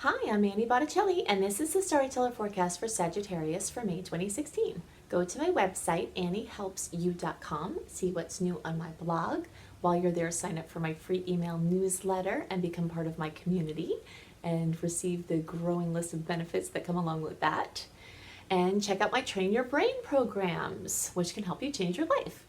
Hi, I'm Annie Botticelli, and this is the Storyteller Forecast for Sagittarius for May 2016. Go to my website, anniehelpsyou.com, see what's new on my blog. While you're there, sign up for my free email newsletter and become part of my community and receive the growing list of benefits that come along with that. And check out my Train Your Brain programs, which can help you change your life.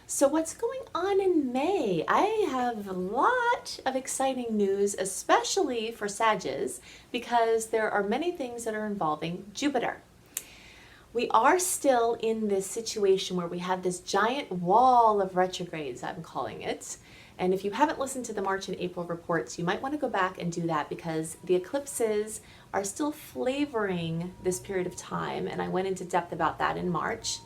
So what's going on in May? I have a lot of exciting news, especially for Sagittarius, because there are many things that are involving Jupiter. We are still in this situation where we have this giant wall of retrogrades, I'm calling it. And if you haven't listened to the March and April reports, you might want to go back and do that because the eclipses are still flavoring this period of time, and I went into depth about that in March.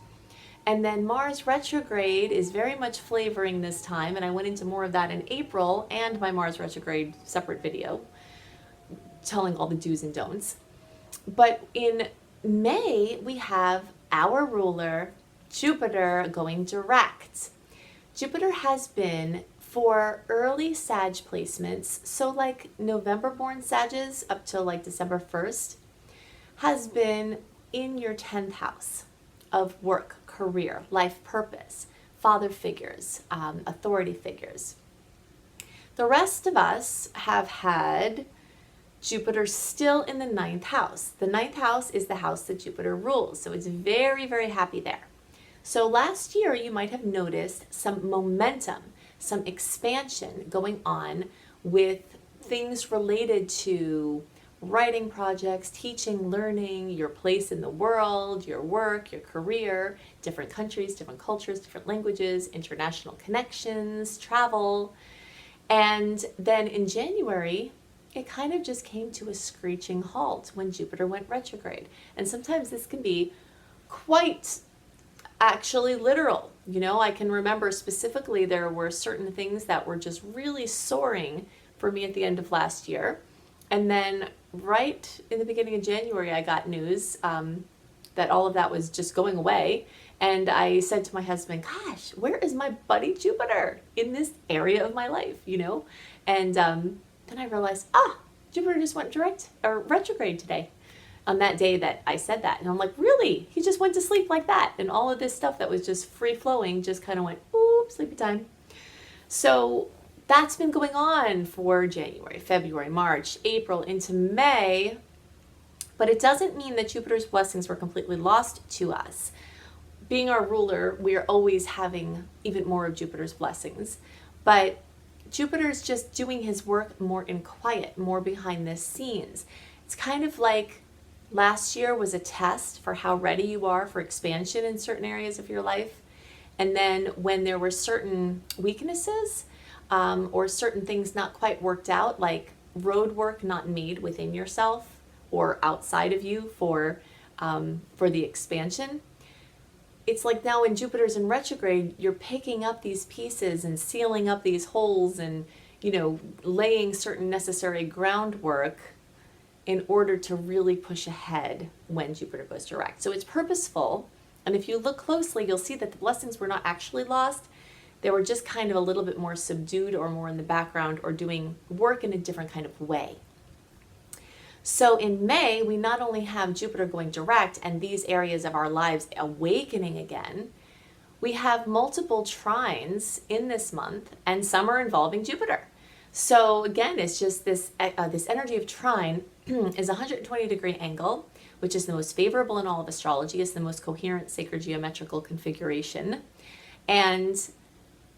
And then Mars retrograde is very much flavoring this time, and I went into more of that in April and my Mars retrograde separate video telling all the do's and don'ts. But in May, we have our ruler, Jupiter, going direct. Jupiter has been, for early Sag placements, so like November born Sages up till like December 1st, has been in your 10th house of work, career, life purpose, father figures, authority figures. The rest of us have had Jupiter still in the 9th house. The 9th house is the house that Jupiter rules, so it's very, very happy there. So last year you might have noticed some momentum, some expansion going on with things related to writing projects, teaching, learning, your place in the world, your work, your career, different countries, different cultures, different languages, international connections, travel. And then in January, it kind of just came to a screeching halt when Jupiter went retrograde. And sometimes this can be quite actually literal. You know, I can remember specifically there were certain things that were just really soaring for me at the end of last year. And then right in the beginning of January, I got news that all of that was just going away. And I said to my husband, gosh, where is my buddy Jupiter in this area of my life, you know? And then I realized, Jupiter just went retrograde today on that day that I said that. And I'm like, really? He just went to sleep like that. And all of this stuff that was just free flowing just kind of went, oop, sleepy time. So that's been going on for January, February, March, April, into May, but it doesn't mean that Jupiter's blessings were completely lost to us. Being our ruler, we are always having even more of Jupiter's blessings, but Jupiter's just doing his work more in quiet, more behind the scenes. It's kind of like last year was a test for how ready you are for expansion in certain areas of your life, and then when there were certain weaknesses, or certain things not quite worked out, like road work not made within yourself or outside of you for the expansion. It's like now when Jupiter's in retrograde, you're picking up these pieces and sealing up these holes and, you know, laying certain necessary groundwork in order to really push ahead when Jupiter goes direct. So it's purposeful. And if you look closely, you'll see that the blessings were not actually lost. They were just kind of a little bit more subdued or more in the background or doing work in a different kind of way. So in May, we not only have Jupiter going direct and these areas of our lives awakening again, we have multiple trines in this month, and some are involving Jupiter. So again, it's just this energy of trine is a 120-degree angle, which is the most favorable in all of astrology. It's the most coherent sacred geometrical configuration. And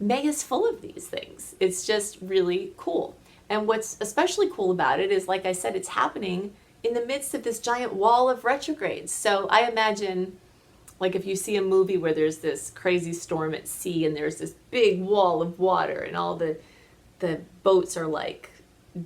May is full of these things. It's just really cool. And what's especially cool about it is, like I said, it's happening in the midst of this giant wall of retrogrades. So I imagine, like if you see a movie where there's this crazy storm at sea and there's this big wall of water and all the boats are like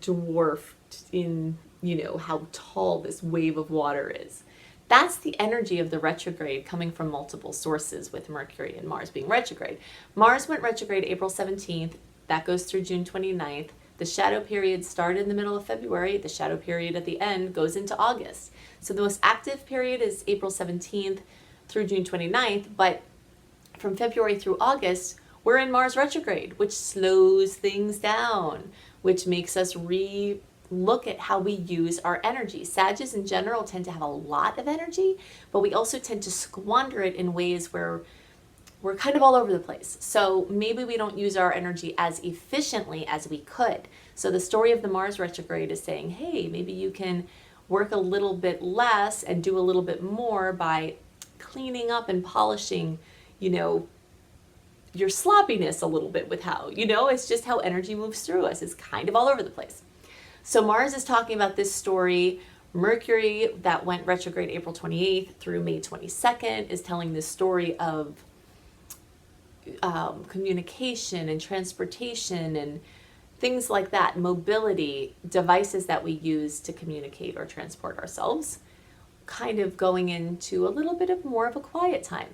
dwarfed in, you know, how tall this wave of water is. That's the energy of the retrograde coming from multiple sources with Mercury and Mars being retrograde. Mars went retrograde April 17th. That goes through June 29th. The shadow period started in the middle of February. The shadow period at the end goes into August. So the most active period is April 17th through June 29th. But from February through August, we're in Mars retrograde, which slows things down, which makes us look at how we use our energy. Sagittarius in general tend to have a lot of energy, but we also tend to squander it in ways where we're kind of all over the place. So maybe we don't use our energy as efficiently as we could. So the story of the Mars retrograde is saying, hey, maybe you can work a little bit less and do a little bit more by cleaning up and polishing, your sloppiness a little bit with how, it's just how energy moves through us. It's kind of all over the place. So Mars is talking about this story. Mercury, that went retrograde April 28th through May 22nd, is telling this story of communication and transportation and things like that, mobility, devices that we use to communicate or transport ourselves, kind of going into a little bit of more of a quiet time.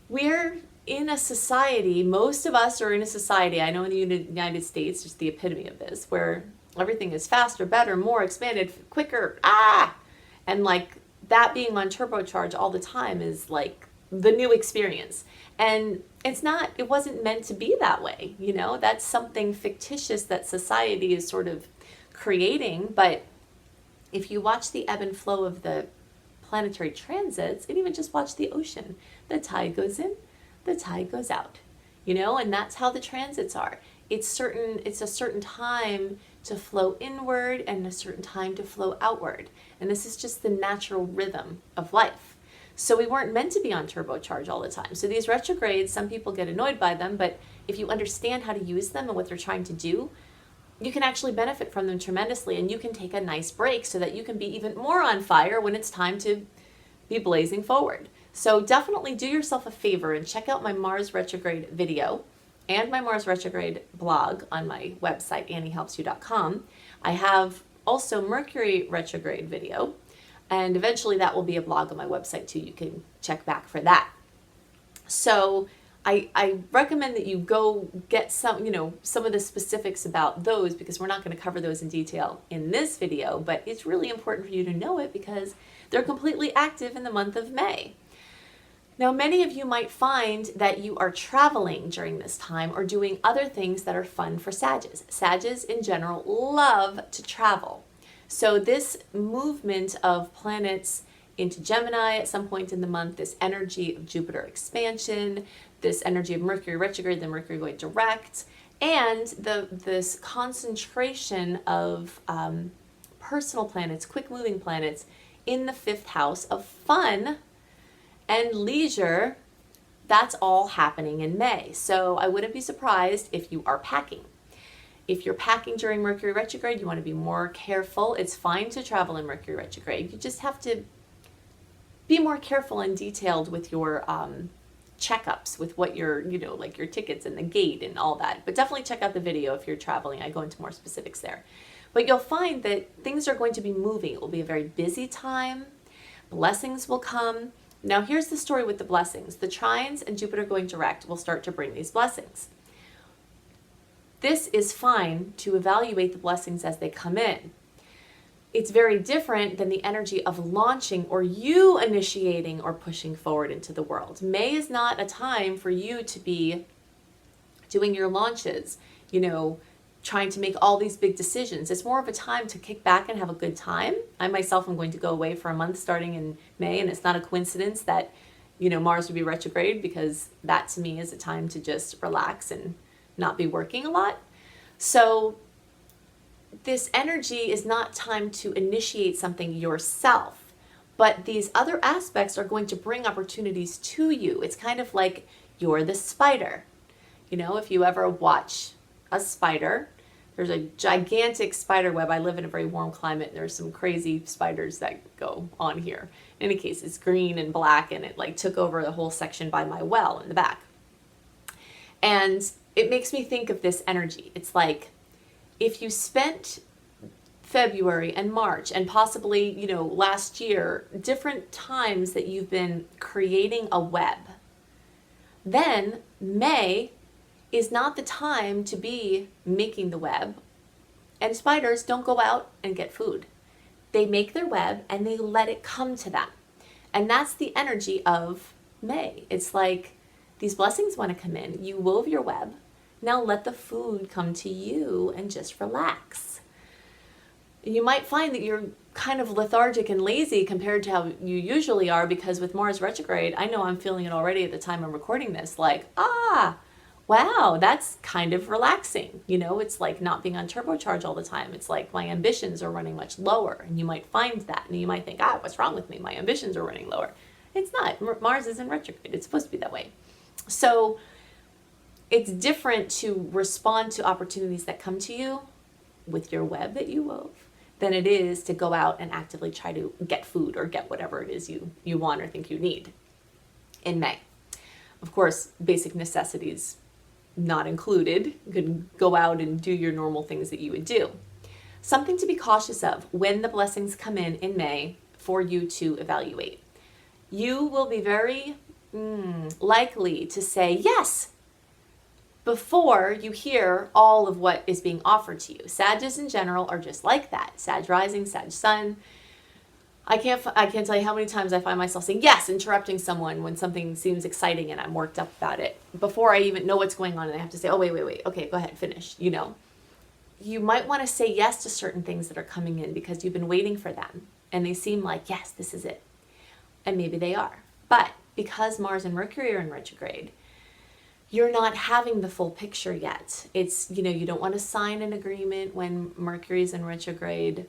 We're in a society, most of us are in a society, I know in the United States, just the epitome of this, where everything is faster, better, more expanded, quicker, and like that being on turbocharge all the time is like the new experience. And it wasn't meant to be that way, that's something fictitious that society is sort of creating. But if you watch the ebb and flow of the planetary transits, and even just watch the ocean, the tide goes in, the tide goes out, and that's how the transits are. It's a certain time to flow inward and a certain time to flow outward. And this is just the natural rhythm of life. So we weren't meant to be on turbocharge all the time. So these retrogrades, some people get annoyed by them, but if you understand how to use them and what they're trying to do, you can actually benefit from them tremendously, and you can take a nice break so that you can be even more on fire when it's time to be blazing forward. So definitely do yourself a favor and check out my Mars retrograde video and my Mars retrograde blog on my website, anniehelpsyou.com. I have also Mercury retrograde video, and eventually that will be a blog on my website too. You can check back for that. So I recommend that you go get some of the specifics about those, because we're not going to cover those in detail in this video, but it's really important for you to know it because they're completely active in the month of May. Now, many of you might find that you are traveling during this time or doing other things that are fun for Sagittarius. Sagittarius in general love to travel. So this movement of planets into Gemini at some point in the month, this energy of Jupiter expansion, this energy of Mercury retrograde, then Mercury going direct, and this concentration of personal planets, quick moving planets in the 5th house of fun and leisure, that's all happening in May. So I wouldn't be surprised if you are packing. If you're packing during Mercury retrograde, you want to be more careful. It's fine to travel in Mercury retrograde. You just have to be more careful and detailed with your checkups, with what your, like your tickets and the gate and all that. But definitely check out the video if you're traveling. I go into more specifics there. But you'll find that things are going to be moving. It will be a very busy time. Blessings will come. Now, here's the story with the blessings. The trines and Jupiter going direct will start to bring these blessings. This is fine to evaluate the blessings as they come in. It's very different than the energy of launching or you initiating or pushing forward into the world. May is not a time for you to be doing your launches, trying to make all these big decisions. It's more of a time to kick back and have a good time. I myself am going to go away for a month starting in May, and it's not a coincidence that, Mars would be retrograde, because that to me is a time to just relax and not be working a lot. So this energy is not time to initiate something yourself, but these other aspects are going to bring opportunities to you. It's kind of like you're the spider. If you ever watch a spider, there's a gigantic spider web. I live in a very warm climate, and there's some crazy spiders that go on here. In any case, it's green and black, and it took over the whole section by my well in the back. And it makes me think of this energy. It's like if you spent February and March and possibly, last year, different times that you've been creating a web, then May is not the time to be making the web. And spiders don't go out and get food. They make their web and they let it come to them. And that's the energy of May. It's like these blessings want to come in. You wove your web. Now let the food come to you and just relax. you might find that you're kind of lethargic and lazy compared to how you usually are, because with Mars retrograde, I know I'm feeling it already at the time I'm recording this, like, wow, that's kind of relaxing. You know, it's like not being on turbocharge all the time. It's like my ambitions are running much lower, and you might find that, and you might think, what's wrong with me? My ambitions are running lower. It's not. Mars is in retrograde. It's supposed to be that way. So it's different to respond to opportunities that come to you with your web that you wove than it is to go out and actively try to get food or get whatever it is you want or think you need in May. Of course, basic necessities not included. You could go out and do your normal things that you would do. Something to be cautious of when the blessings come in May for you to evaluate. You will be very likely to say yes before you hear all of what is being offered to you. Sages in general are just like that. Sag rising, Sag sun. I can't tell you how many times I find myself saying yes, interrupting someone when something seems exciting and I'm worked up about it before I even know what's going on, and I have to say, oh, wait, okay, go ahead, finish, you know. You might want to say yes to certain things that are coming in because you've been waiting for them and they seem like, yes, this is it. And maybe they are. But because Mars and Mercury are in retrograde, you're not having the full picture yet. It's, you know, you don't want to sign an agreement when Mercury is in retrograde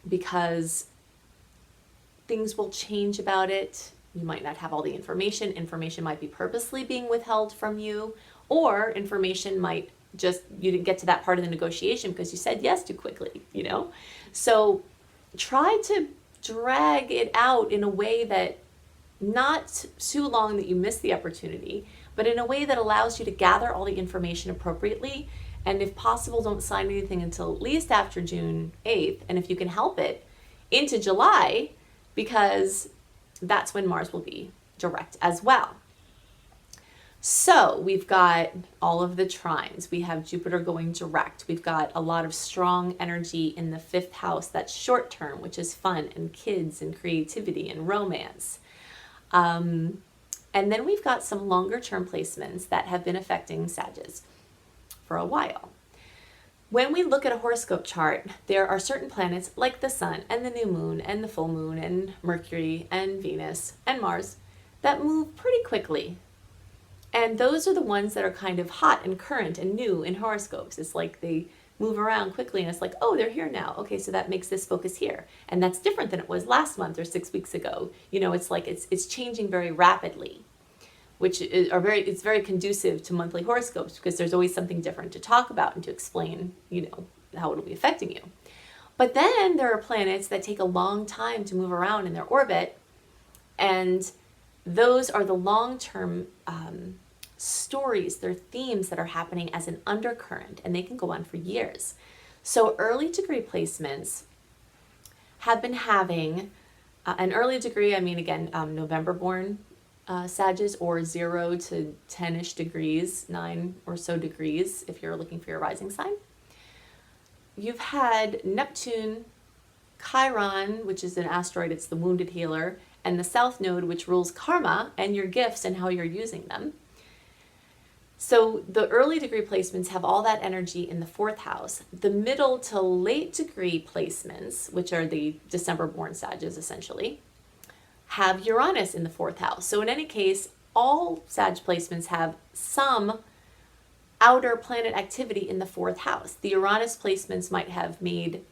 because things will change about it. You might not have all the information. Information might be purposely being withheld from you, or information might just, you didn't get to that part of the negotiation because you said yes too quickly, you know? So try to drag it out in a way that not too long that you miss the opportunity, but in a way that allows you to gather all the information appropriately. And if possible, don't sign anything until at least after June 8th. And if you can help it, into July, because that's when Mars will be direct as well. So we've got all of the trines. We have Jupiter going direct. We've got a lot of strong energy in the 5th house. That's short term, which is fun and kids and creativity and romance. And then we've got some longer term placements that have been affecting Sages for a while. When we look at a horoscope chart, there are certain planets like the sun and the new moon and the full moon and Mercury and Venus and Mars that move pretty quickly. And those are the ones that are kind of hot and current and new in horoscopes. It's like they move around quickly and it's like, oh, they're here now. Okay, so that makes this focus here. And that's different than it was last month or 6 weeks ago. You know, it's like it's changing very rapidly, which it's very conducive to monthly horoscopes because there's always something different to talk about and to explain, you know, how it'll be affecting you. But then there are planets that take a long time to move around in their orbit, and those are the long-term stories, they're themes that are happening as an undercurrent, and they can go on for years. So early degree placements have been having, an early degree, I mean, again, November born Sages, or 0 to 10-ish degrees, 9 or so degrees, if you're looking for your rising sign. You've had Neptune, Chiron, which is an asteroid, it's the wounded healer, and the South Node, which rules karma and your gifts and how you're using them. So the early degree placements have all that energy in the 4th house. The middle to late degree placements, which are the December born Sages essentially, have Uranus in the 4th house. So in any case, all Sag placements have some outer planet activity in the 4th house. The Uranus placements might have made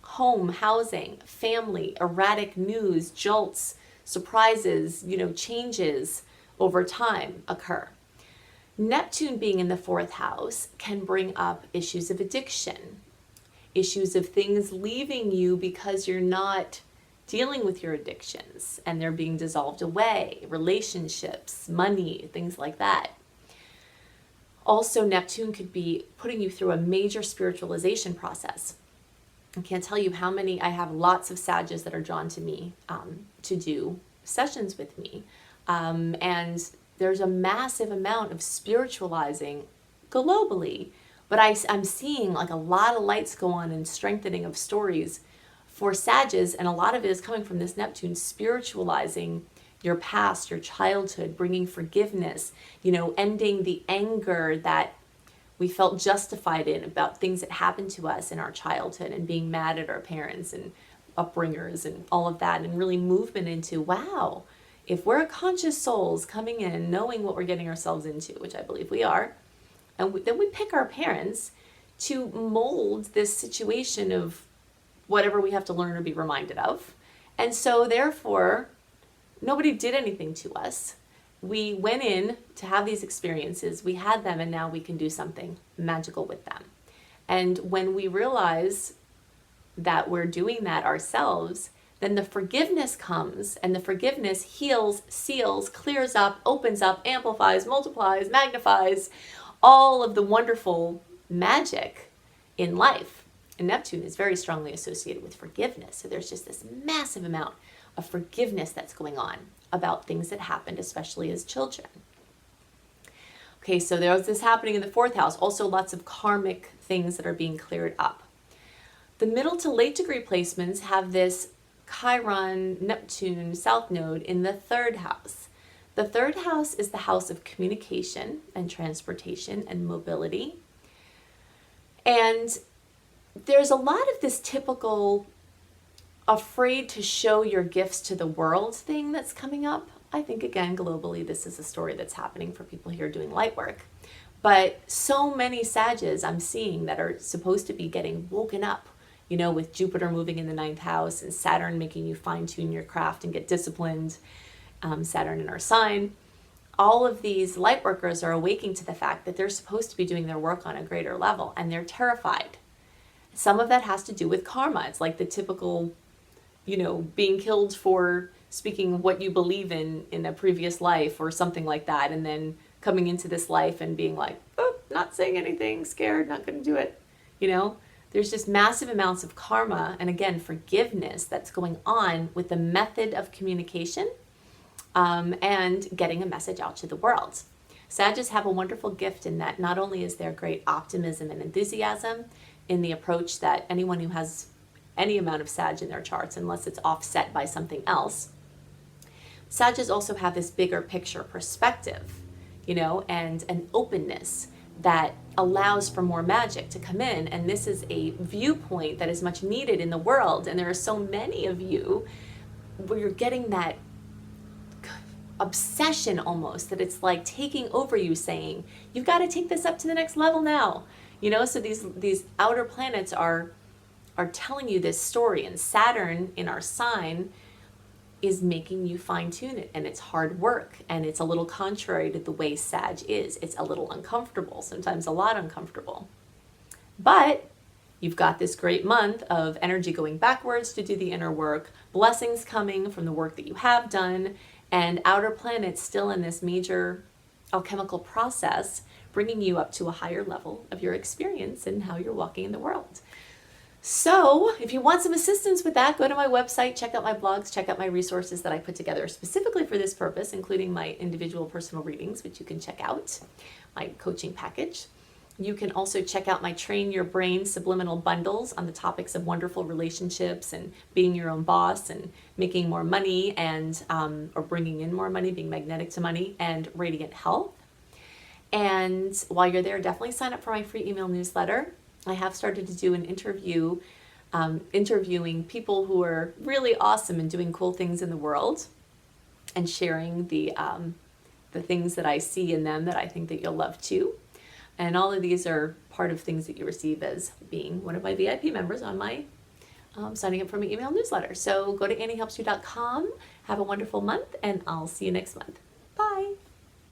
home, housing, family, erratic news, jolts, surprises, you know, changes over time occur. Neptune being in the 4th house can bring up issues of addiction, issues of things leaving you because you're not dealing with your addictions and they're being dissolved away, relationships, money, things like that. Also, Neptune could be putting you through a major spiritualization process. I can't tell you how many, I have lots of Sages that are drawn to me to do sessions with me. And there's a massive amount of spiritualizing globally, but I'm seeing like a lot of lights go on and strengthening of stories for Sages, and a lot of it is coming from this Neptune spiritualizing your past, your childhood, bringing forgiveness, you know, ending the anger that we felt justified in about things that happened to us in our childhood and being mad at our parents and upbringers and all of that, and really movement into, wow, if we're conscious souls coming in, knowing what we're getting ourselves into, which I believe we are, and then we pick our parents to mold this situation of whatever we have to learn or be reminded of. And so therefore, nobody did anything to us. We went in to have these experiences, we had them, and now we can do something magical with them. And when we realize that we're doing that ourselves, then the forgiveness comes, and the forgiveness heals, seals, clears up, opens up, amplifies, multiplies, magnifies all of the wonderful magic in life. And Neptune is very strongly associated with forgiveness. So there's just this massive amount of forgiveness that's going on about things that happened, especially as children. Okay, so there's this happening in the fourth house. Also lots of karmic things that are being cleared up. The middle to late degree placements have this Chiron, Neptune, South Node in the third house. The third house is the house of communication and transportation and mobility. And there's a lot of this typical afraid to show your gifts to the world thing that's coming up. I think, again, globally, this is a story that's happening for people here doing light work. But so many Sages I'm seeing that are supposed to be getting woken up, you know, with Jupiter moving in the ninth house and Saturn making you fine-tune your craft and get disciplined, Saturn in our sign. All of these light workers are awaking to the fact that they're supposed to be doing their work on a greater level, and they're terrified. Some of that has to do with karma. It's like the typical, you know, being killed for speaking what you believe in a previous life or something like that, and then coming into this life and being like, oh, not saying anything, scared, not going to do it. You know, there's just massive amounts of karma and, again, forgiveness that's going on with the method of communication and getting a message out to the world. Sages have a wonderful gift in that not only is there great optimism and enthusiasm in the approach that anyone who has any amount of Sag in their charts, unless it's offset by something else, Sages also have this bigger picture perspective, you know, and an openness that allows for more magic to come in. And this is a viewpoint that is much needed in the world. And there are so many of you where you're getting that obsession almost, that it's like taking over you, saying, you've got to take this up to the next level now. You know, so these outer planets are telling you this story, and Saturn in our sign is making you fine-tune it, and it's hard work, and it's a little contrary to the way Sag is. It's a little uncomfortable, sometimes a lot uncomfortable. But you've got this great month of energy going backwards to do the inner work, blessings coming from the work that you have done, and outer planets still in this major alchemical process, bringing you up to a higher level of your experience and how you're walking in the world. So if you want some assistance with that, go to my website, check out my blogs, check out my resources that I put together specifically for this purpose, including my individual personal readings, which you can check out, my coaching package. You can also check out my Train Your Brain subliminal bundles on the topics of wonderful relationships and being your own boss and making more money and or bringing in more money, being magnetic to money, and radiant health. And while you're there, definitely sign up for my free email newsletter. I have started to do an interview, interviewing people who are really awesome and doing cool things in the world, and sharing the things that I see in them that I think that you'll love too. And all of these are part of things that you receive as being one of my VIP members on my signing up for my email newsletter. So go to anniehelpsyou.com, have a wonderful month, and I'll see you next month.